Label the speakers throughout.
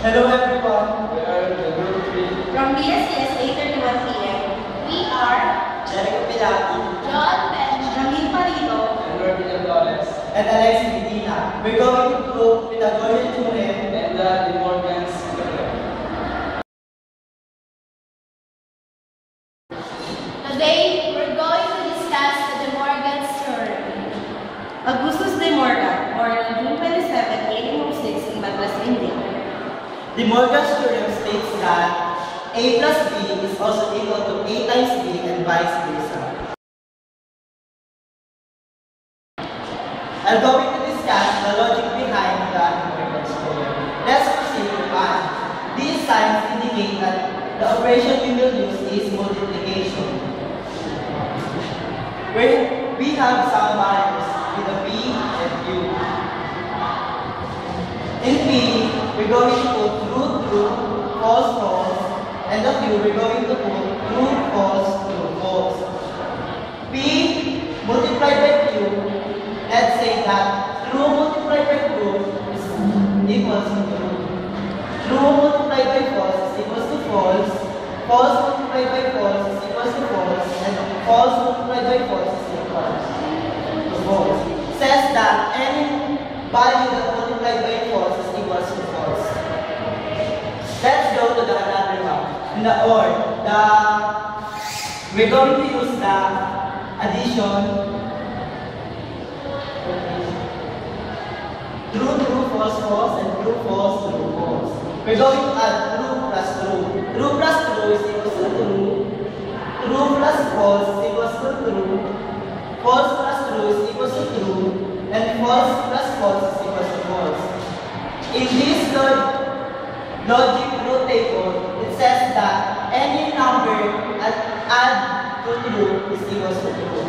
Speaker 1: Hello everyone.
Speaker 2: We are the group 3.
Speaker 3: From BSCS 8:31 p.m. We are
Speaker 1: Jericho Pilati
Speaker 3: John Bench, Ramil Parito,
Speaker 2: And Robin Flores.
Speaker 1: and Alexi Medina. We're going to prove Pythagorean theorem.
Speaker 2: And the De Morgan's theorem.
Speaker 3: Today, we're going to discuss the De Morgan's theorem. Augustus De Morgan, born on June 27, 1806 in Madras, India.
Speaker 1: De Morgan's theorem states that A plus B is also equal to A times B and vice versa. I'm going to discuss the logic behind the De Morgan's theorem. Let's proceed to math. These signs indicate that the operation we will use is multiplication. Where we have some values with a P and Q. In P, we're going to put true, false, and the Q, we're going to put true, false. P multiplied by Q, let's say that true multiplied by true is equals to true. True multiplied by false is equals to false. False multiplied by false is equals to false. And false multiplied by false is equals to false. Says that any value that multiplied by false is equals to false. Let's go to the another one. In the OR, we're going to use the addition. True, false, and true, false. We're going to add true plus true. True plus true is equals to true. True plus false is equals to true. False plus true is equals to true. And false plus false is equals to false. In this logic root table, it says that any number add to true is equals to true.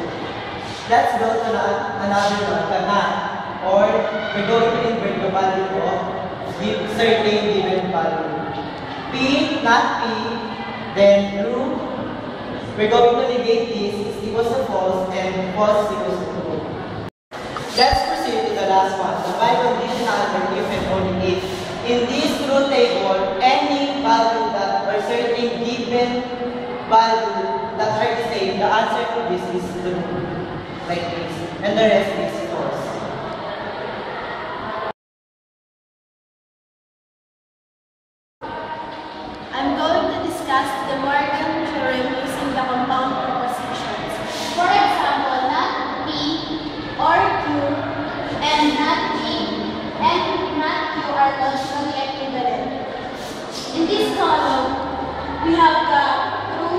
Speaker 1: Let's go to another one, the math. Or we're going to invert the value of certain given value. P, not P, then true. We're going to negate this is equals to false and false is equals to true. Let's proceed to the last one, the biconditional or if and only if. In this truth table, any value that or certain given value that are the same, the answer to this is true. Like this. And the rest is false.
Speaker 3: I'm going to discuss the De Morgan theorem using the compound propositions. For example, not P or Q and not P and not Q are logically equivalent. In this column, we have the true,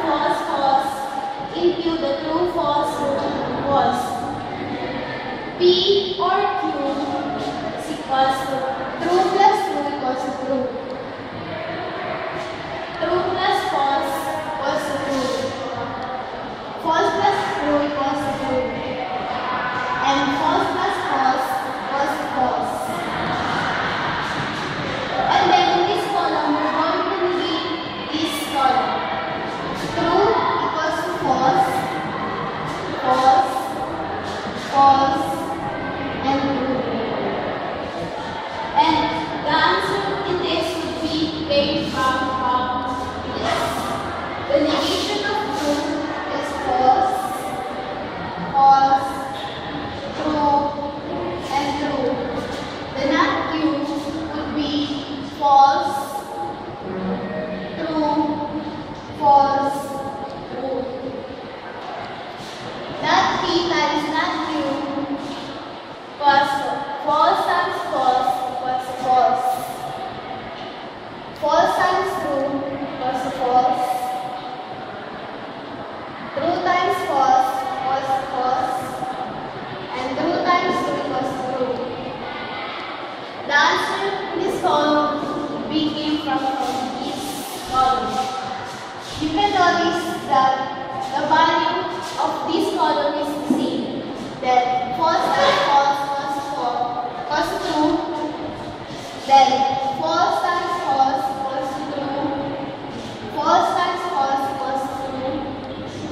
Speaker 3: false. In Q, the true, false. P or Q is equals to true plus true equals to true. True plus false equals to true. False plus true equals to true. And false plus false equals to false. And then in this column, we're going to negate this column. True equals to false, and true. And the answer in this would be came from this. The negation of true is false, true, and true. The not Q would be false, true, false, true. Not P times not Q was false times false was false. False times true was false. True times false was false. And true times true was true. The answer in this column came from this column. You can notice that the value of this column is the same. Then false times false was true. Then false times false was true. False times false was true.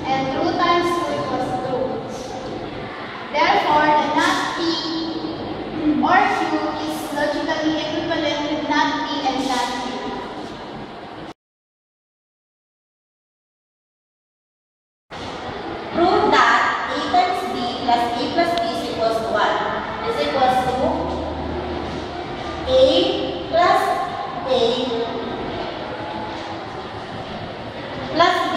Speaker 3: And true times true was true. Therefore, the not P or Q is logically equivalent with not P and
Speaker 4: plus A plus B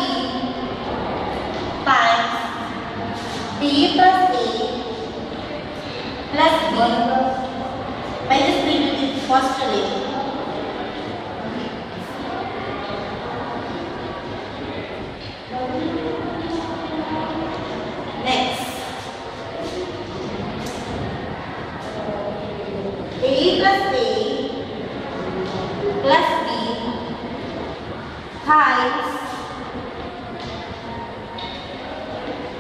Speaker 4: times B plus A plus B by this primitive postulate. Next, A plus B times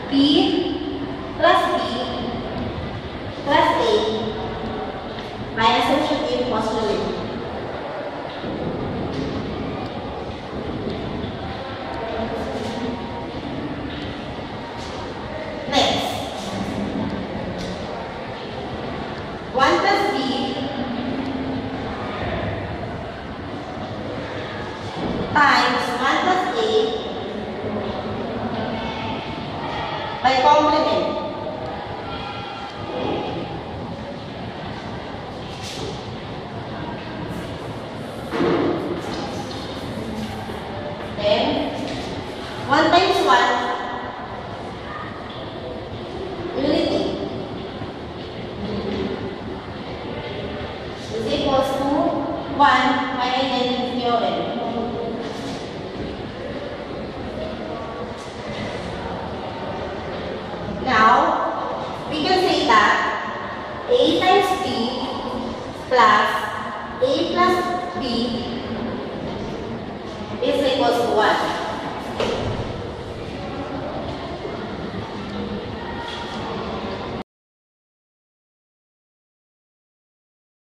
Speaker 4: B plus B plus A by associative postulate. Next, 1 plus B times 1 plus A by complement. Then 1 times 1 unity is equals to 1 by identity theorem. Now we can say that A times B plus A plus B